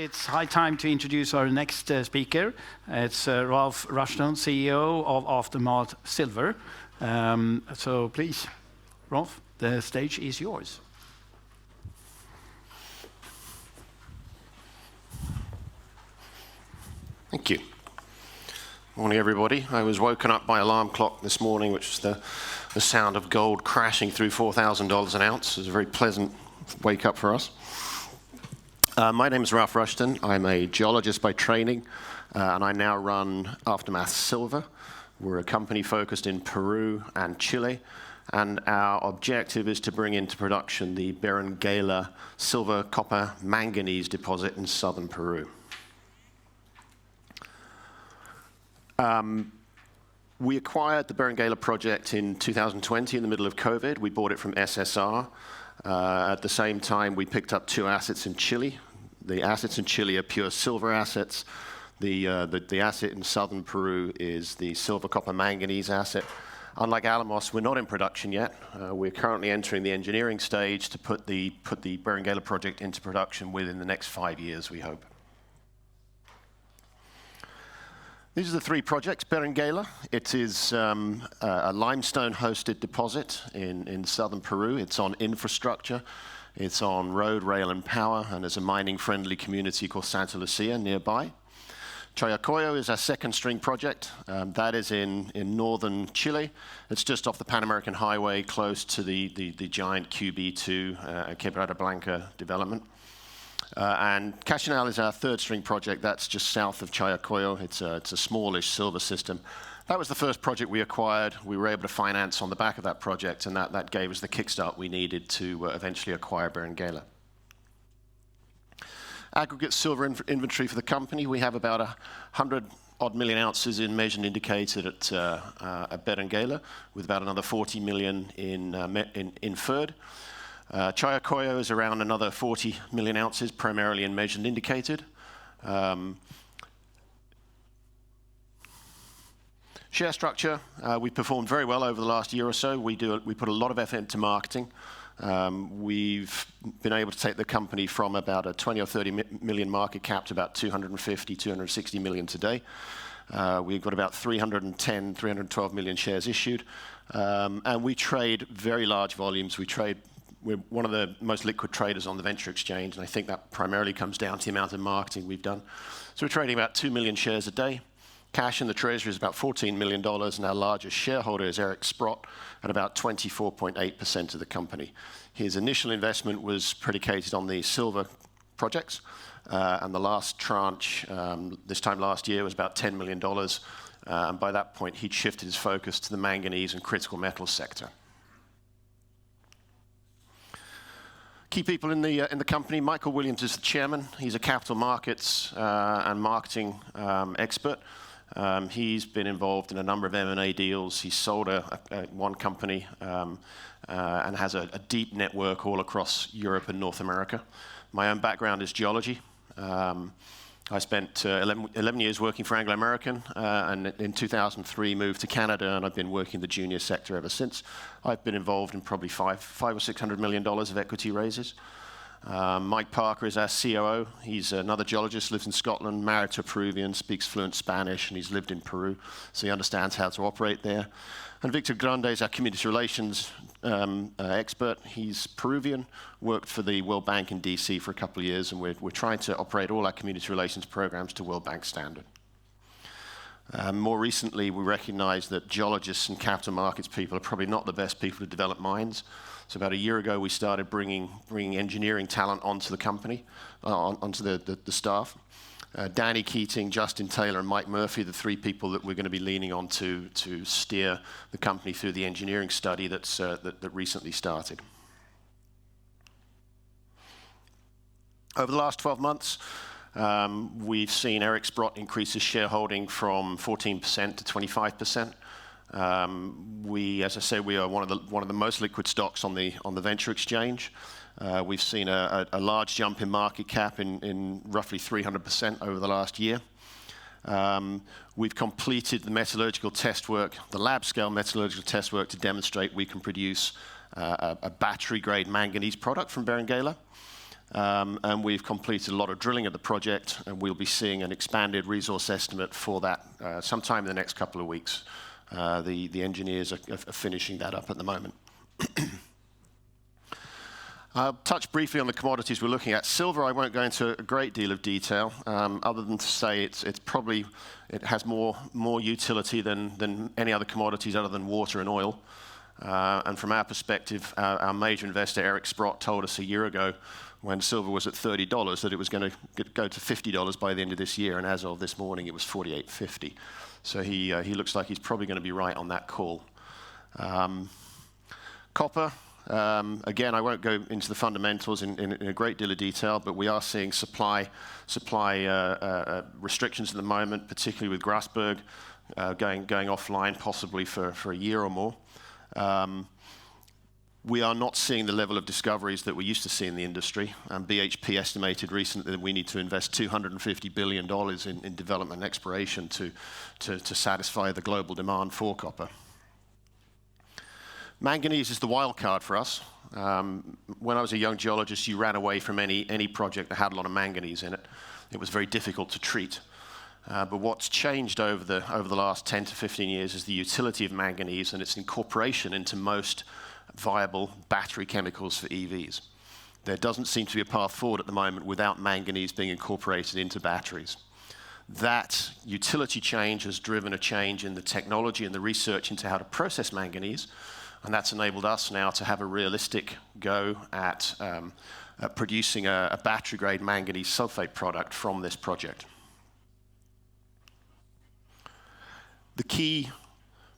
it's high time to introduce our next speaker. It's Ralph Rushton, CEO of Aftermath Silver. So please, Ralph, the stage is yours. Thank you. Morning, everybody. I was woken up by alarm clock this morning, which was the sound of gold crashing through $4,000 an ounce. It was a very pleasant wake up for us. My name is Ralph Rushton. I'm a geologist by training, and I now run Aftermath Silver. We're a company focused in Peru and Chile, and our objective is to bring into production the Berenguela silver, copper, manganese deposit in southern Peru. We acquired the Berenguela Project in 2020 in the middle of COVID. We bought it from SSR. At the same time, we picked up 2 assets in Chile. The assets in Chile are pure silver assets. The asset in southern Peru is the silver, copper, manganese asset. Unlike Alamos, we're not in production yet. We're currently entering the engineering stage to put the Berenguela project into production within the next 5 years, we hope. These are the 3 projects. Berenguela, it is a limestone-hosted deposit in southern Peru. It's on infrastructure. It's on road, rail, and power, and there's a mining-friendly community called Santa Lucia nearby. Chayacoyo is our second-string project. That is in northern Chile. It's just off the Pan American Highway, close to the giant QB2 Quebrada Blanca development. And Caixinal is our third-string project. That's just south of Chayacoyo. It's a smallish silver system. That was the first project we acquired. We were able to finance on the back of that project, and that gave us the kickstart we needed to eventually acquire Berenguela. Aggregate silver inventory for the company, we have about 100-odd million ounces in measured and indicated at Berenguela, with about another 40 million in inferred. Chayacoyo is around another 40 million ounces, primarily in measured and indicated. Share structure, we performed very well over the last year or so. We put a lot of effort into marketing. We've been able to take the company from about a 20 or 30 million market cap to about 250, 260 million today. We've got about 310, 312 million shares issued. And we trade very large volumes. We're one of the most liquid traders on the venture exchange, and I think that primarily comes down to the amount of marketing we've done. So we're trading about 2 million shares a day. Cash in the treasury is about $14 million, and our largest shareholder is Eric Sprott at about 24.8% of the company. His initial investment was predicated on the silver projects, and the last tranche this time last year was about $10 million. And by that point, he'd shifted his focus to the manganese and critical metals sector. Key people in the company, Michael Williams is the chairman. He's a capital markets and marketing expert. He's been involved in a number of M&A deals. He sold one company and has a deep network all across Europe and North America. My own background is geology. I spent 11 years working for Anglo American, and in 2003 moved to Canada, and I've been working in the junior sector ever since. I've been involved in probably $500 or $600 million of equity raises. Mike Parker is our COO. He's another geologist, lives in Scotland, married to a Peruvian, speaks fluent Spanish, and he's lived in Peru, so he understands how to operate there. And Victor Grande is our community relations expert. He's Peruvian, worked for the World Bank in DC for a couple of years, and we're trying to operate all our community relations programs to World Bank standard. More recently, we recognized that geologists and capital markets people are probably not the best people to develop mines. So about a year ago, we started bringing engineering talent onto the company, onto the staff. Danny Keating, Justin Taylor, and Mike Murphy, the 3 people that we're going to be leaning on to steer the company through the engineering study that recently started. Over the last 12 months, we've seen Eric Sprott increase his shareholding from 14% to 25%. As I say, we are one of the most liquid stocks on the venture exchange. We've seen a large jump in market cap in roughly 300% over the last year. We've completed the metallurgical test work, the lab-scale metallurgical test work to demonstrate we can produce a battery-grade manganese product from Berenguela. And we've completed a lot of drilling at the project, and we'll be seeing an expanded resource estimate for that sometime in the next couple of weeks. The engineers are finishing that up at the moment. I'll touch briefly on the commodities we're looking at. Silver, I won't go into a great deal of detail, other than to say it has more utility than any other commodities other than water and oil. And from our perspective, our major investor, Eric Sprott, told us a year ago when silver was at $30 that it was going to go to $50 by the end of this year, and as of this morning, it was $48.50. So he looks like he's probably going to be right on that call. Copper. Again, I won't go into the fundamentals in a great deal of detail, but we are seeing supply restrictions at the moment, particularly with Grasberg going offline possibly for a year or more. We are not seeing the level of discoveries that we used to see in the industry. BHP estimated recently that we need to invest $250 billion in development and exploration to satisfy the global demand for copper. Manganese is the wild card for us. When I was a young geologist, you ran away from any project that had a lot of manganese in it. It was very difficult to treat. But what's changed over the last 10 to 15 years is the utility of manganese and its incorporation into most viable battery chemicals for EVs. There doesn't seem to be a path forward at the moment without manganese being incorporated into batteries. That utility change has driven a change in the technology and the research into how to process manganese. And that's enabled us now to have a realistic go at producing a battery-grade manganese sulfate product from this project. The key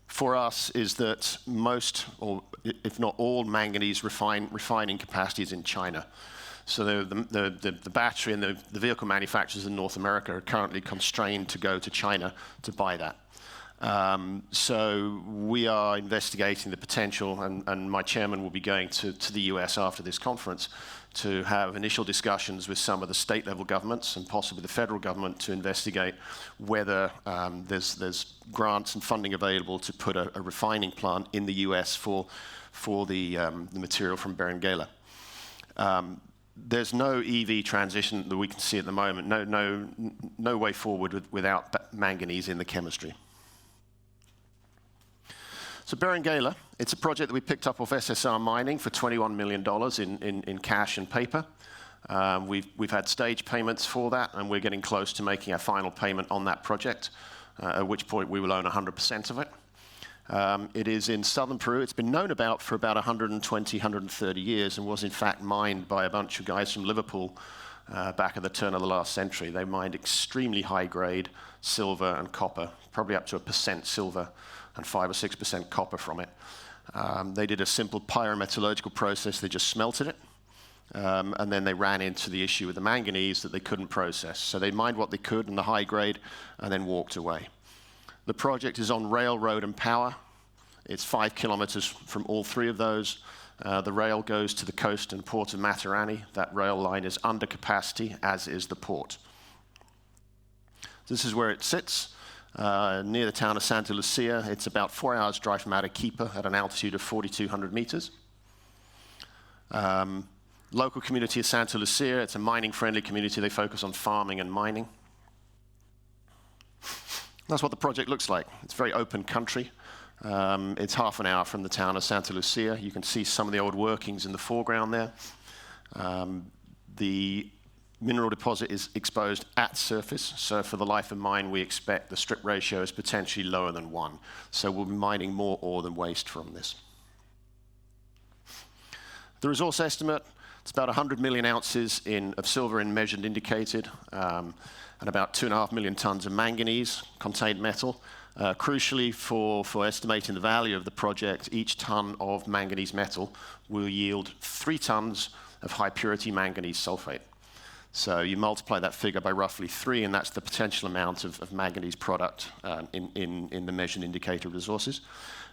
for us is that most, or if not all, manganese refining capacity is in China. So the battery and the vehicle manufacturers in North America are currently constrained to go to China to buy that. So we are investigating the potential, and my chairman will be going to the US after this conference to have initial discussions with some of the state-level governments and possibly the federal government to investigate whether there's grants and funding available to put a refining plant in the US for the material from Berenguela. There's no EV transition that we can see at the moment, no way forward without manganese in the chemistry. So Berenguela, it's a project that we picked up off SSR Mining for $21 million in cash and paper. We've had stage payments for that, and we're getting close to making our final payment on that project, at which point we will own 100% of it. It is in southern Peru. It's been known about for about 120, 130 years and was in fact mined by a bunch of guys from Liverpool back at the turn of the last century. They mined extremely high grade silver and copper, probably up to 1% silver and 5 or 6% copper from it. They did a simple pyrometallurgical process. They just smelted it, and then they ran into the issue with the manganese that they couldn't process. So they mined what they could in the high grade and then walked away. The project is on rail, road, and power. It's 5 kilometers from all three of those. The rail goes to the coast and port of Matarani. That rail line is under capacity, as is the port. This is where it sits. Near the town of Santa Lucia. It's about 4 hours drive from Arequipa at an altitude of 4,200 meters. Local community of Santa Lucia. It's a mining-friendly community. They focus on farming and mining. That's what the project looks like. It's very open country. It's half an hour from the town of Santa Lucia. You can see some of the old workings in the foreground there. The mineral deposit is exposed at surface, so for the life of mine, we expect the strip ratio is potentially lower than 1. So we'll be mining more ore than waste from this. The resource estimate, it's about 100 million ounces of silver in measured and indicated, and about 2.5 million tons of manganese, contained metal. Crucially, for estimating the value of the project, each ton of manganese metal will yield 3 tons of high purity manganese sulfate. So you multiply that figure by roughly 3, and that's the potential amount of manganese product in the measured indicator resources.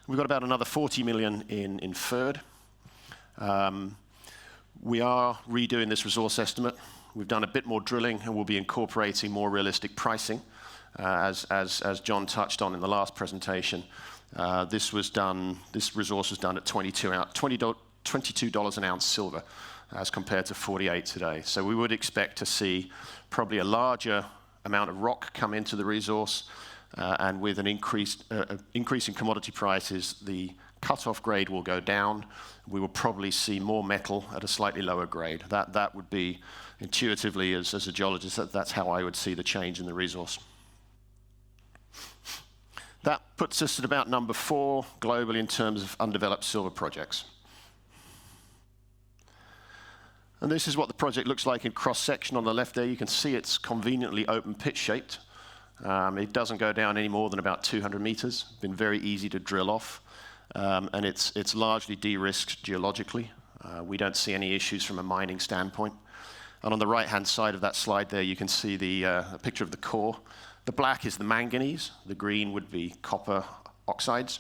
We've got about another 40 million in inferred. We are redoing this resource estimate. We've done a bit more drilling, and we'll be incorporating more realistic pricing. As John touched on in the last presentation, this resource was done at $22 an ounce silver. as compared to 48 today. So we would expect to see probably a larger amount of rock come into the resource, and with an increase in commodity prices, the cutoff grade will go down. We will probably see more metal at a slightly lower grade. That would be intuitively, as a geologist, that's how I would see the change in the resource. That puts us at about number 4 globally in terms of undeveloped silver projects. And this is what the project looks like in cross-section on the left there. You can see it's conveniently open pit shaped. It doesn't go down any more than about 200 meters. Been very easy to drill off. And it's largely de-risked geologically. We don't see any issues from a mining standpoint. And on the right-hand side of that slide there, you can see a picture of the core. The black is the manganese. The green would be copper oxides.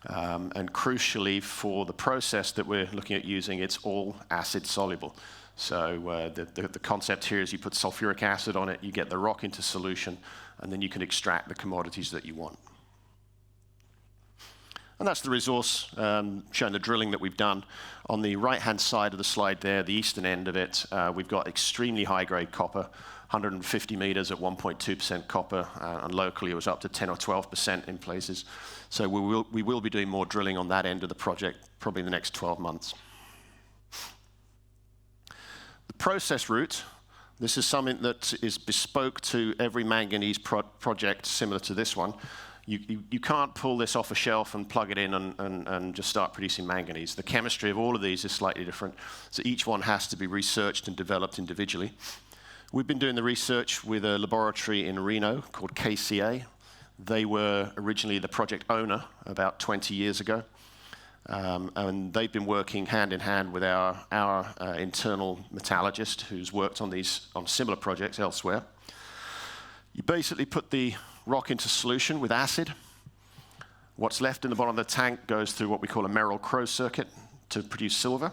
And crucially, for the process that we're looking at using, it's all acid soluble. So the concept here is you put sulfuric acid on it, you get the rock into solution, and then you can extract the commodities that you want. And that's the resource showing the drilling that we've done. On the right-hand side of the slide there, the eastern end of it, we've got extremely high-grade copper, 150 meters at 1.2% copper, and locally it was up to 10 or 12% in places. So we will be doing more drilling on that end of the project probably in the next 12 months. The process route, this is something that is bespoke to every manganese project similar to this one. You can't pull this off a shelf and plug it in and just start producing manganese. The chemistry of all of these is slightly different, so each one has to be researched and developed individually. We've been doing the research with a laboratory in Reno called KCA. They were originally the project owner about 20 years ago, and they've been working hand in hand with our internal metallurgist who's worked on similar projects elsewhere. You basically put the rock into solution with acid. What's left in the bottom of the tank goes through what we call a Merrill-Crowe circuit to produce silver.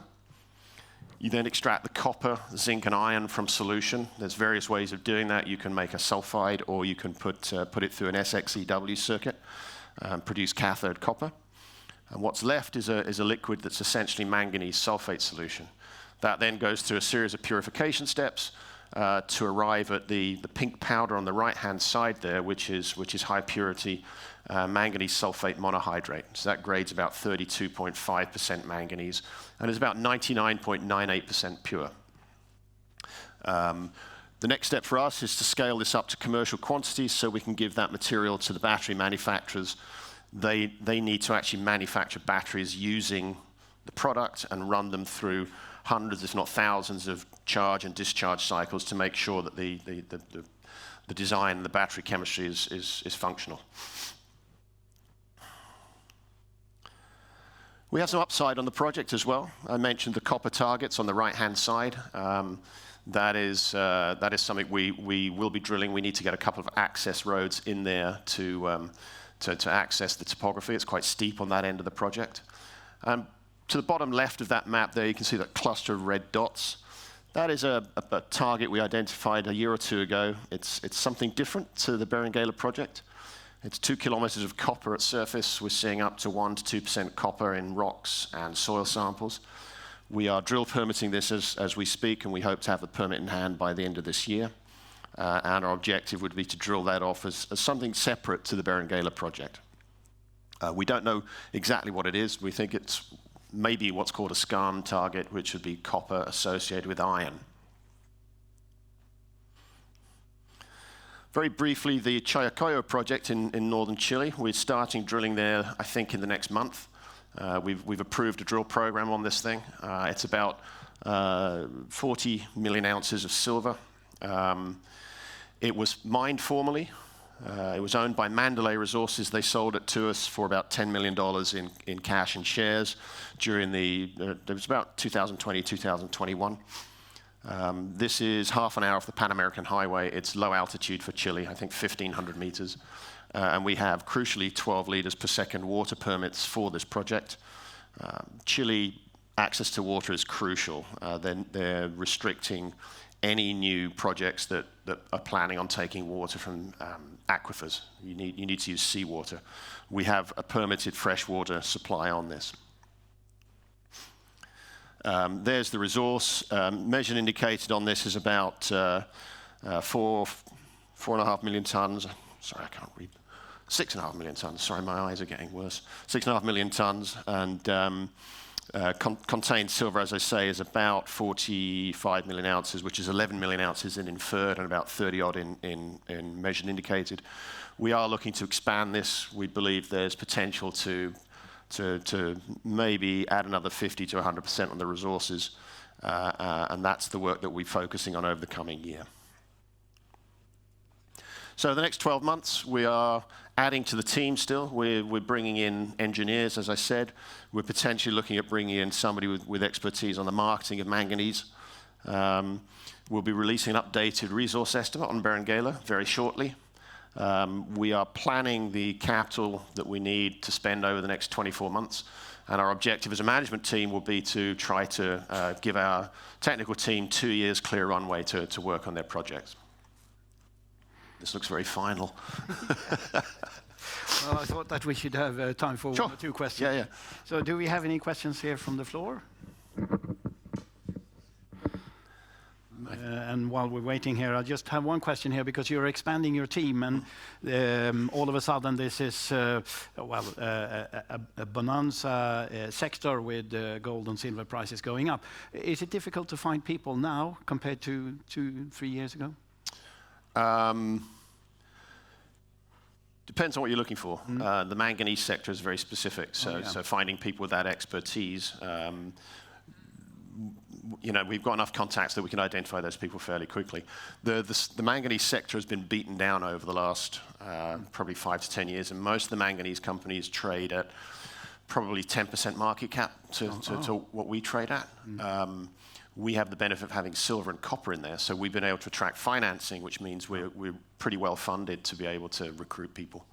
You then extract the copper, zinc, and iron from solution. There's various ways of doing that. You can make a sulfide, or you can put it through an SX-EW circuit and produce cathode copper. And what's left is a liquid that's essentially manganese sulfate solution. That then goes through a series of purification steps to arrive at the pink powder on the right-hand side there, which is high purity manganese sulfate monohydrate. So that grade's about 32.5% manganese and is about 99.98% pure. The next step for us is to scale this up to commercial quantities so we can give that material to the battery manufacturers. They need to actually manufacture batteries using the product and run them through hundreds, if not thousands, of charge and discharge cycles to make sure that the design and the battery chemistry is functional. We have some upside on the project as well. I mentioned the copper targets on the right-hand side. That is something we will be drilling. We need to get a couple of access roads in there to access the topography. It's quite steep on that end of the project. To the bottom left of that map there, you can see that cluster of red dots. That is a target we identified a year or two ago. It's something different to the Berenguela project. It's 2 kilometers of copper at surface. We're seeing up to 1 to 2% copper in rocks and soil samples. We are drill permitting this as we speak, and we hope to have the permit in hand by the end of this year. And our objective would be to drill that off as something separate to the Berenguela project. We don't know exactly what it is. We think it's maybe what's called a skarn target, which would be copper associated with iron. Very briefly, the Chayacoyo project in northern Chile. We're starting drilling there, I think, in the next month. We've approved a drill program on this thing. It's about 40 million ounces of silver. It was mined formerly. It was owned by Mandalay Resources. They sold it to us for about $10 million in cash and shares during it was about 2020, 2021. This is half an hour off the Pan American Highway. It's low altitude for Chile, I think 1,500 meters. And we have, crucially, 12 liters per second water permits for this project. Chile, access to water is crucial. They're restricting any new projects that are planning on taking water from aquifers. You need to use seawater. We have a permitted freshwater supply on this. There's the resource. Measured and indicated on this is about 4.5 million tons. Sorry, I can't read. 6.5 million tons. Sorry, my eyes are getting worse. 6.5 million tons, and contained silver, as I say, is about 45 million ounces, which is 11 million ounces in inferred and about 30 odd in measured and indicated. We are looking to expand this. We believe there's potential to maybe add another 50 to 100% on the resources, and that's the work that we're focusing on over the coming year. So the next 12 months, we are adding to the team still. We're bringing in engineers, as I said. We're potentially looking at bringing in somebody with expertise on the marketing of manganese. We'll be releasing an updated resource estimate on Berenguela very shortly. We are planning the capital that we need to spend over the next 24 months. And our objective as a management team will be to try to give our technical team 2 years clear runway to work on their projects. This looks very final. Well, I thought that we should have time for Sure. 1 or 2 questions. Yeah. So do we have any questions here from the floor? And while we're waiting here, I just have one question here, because you're expanding your team, and all of a sudden this is a bonanza sector with gold and silver prices going up. Is it difficult to find people now compared to 2-3 years ago? Depends on what you're looking for. The manganese sector is very specific, so finding people with that expertise, we've got enough contacts that we can identify those people fairly quickly. The manganese sector has been beaten down over the last probably 5 to 10 years, and most of the manganese companies trade at probably 10% market cap to what we trade at. We have the benefit of having silver and copper in there, so we've been able to attract financing, which means we're pretty well funded to be able to recruit people.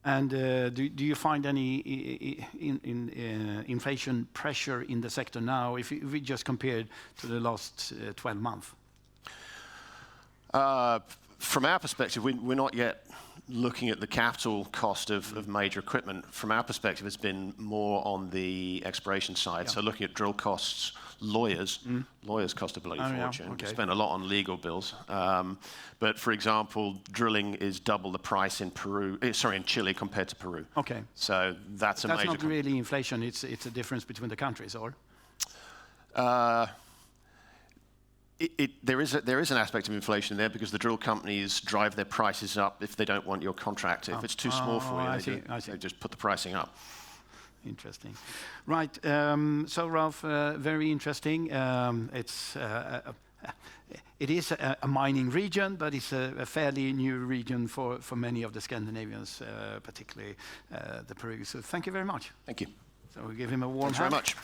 And do you find any inflation pressure in the sector now, if we just compare to the last 12 months? From our perspective, we're not yet looking at the capital cost of major equipment. From our perspective, it's been more on the exploration side. So looking at drill costs, lawyers cost a bloody fortune. We spend a lot on legal bills. But for example, drilling is double the price in in Chile compared to Peru. Okay. So that's a major. That's not really inflation. It's a difference between the countries, or? There is an aspect of inflation there, because the drill companies drive their prices up if they don't want your contract. If it's too small for you, they just put the pricing up. Interesting. Right. So Ralph, very interesting. It is a mining region, but it's a fairly new region for many of the Scandinavians, particularly the Peru. So thank you very much. Thank you. So we give him a warm Thanks very much.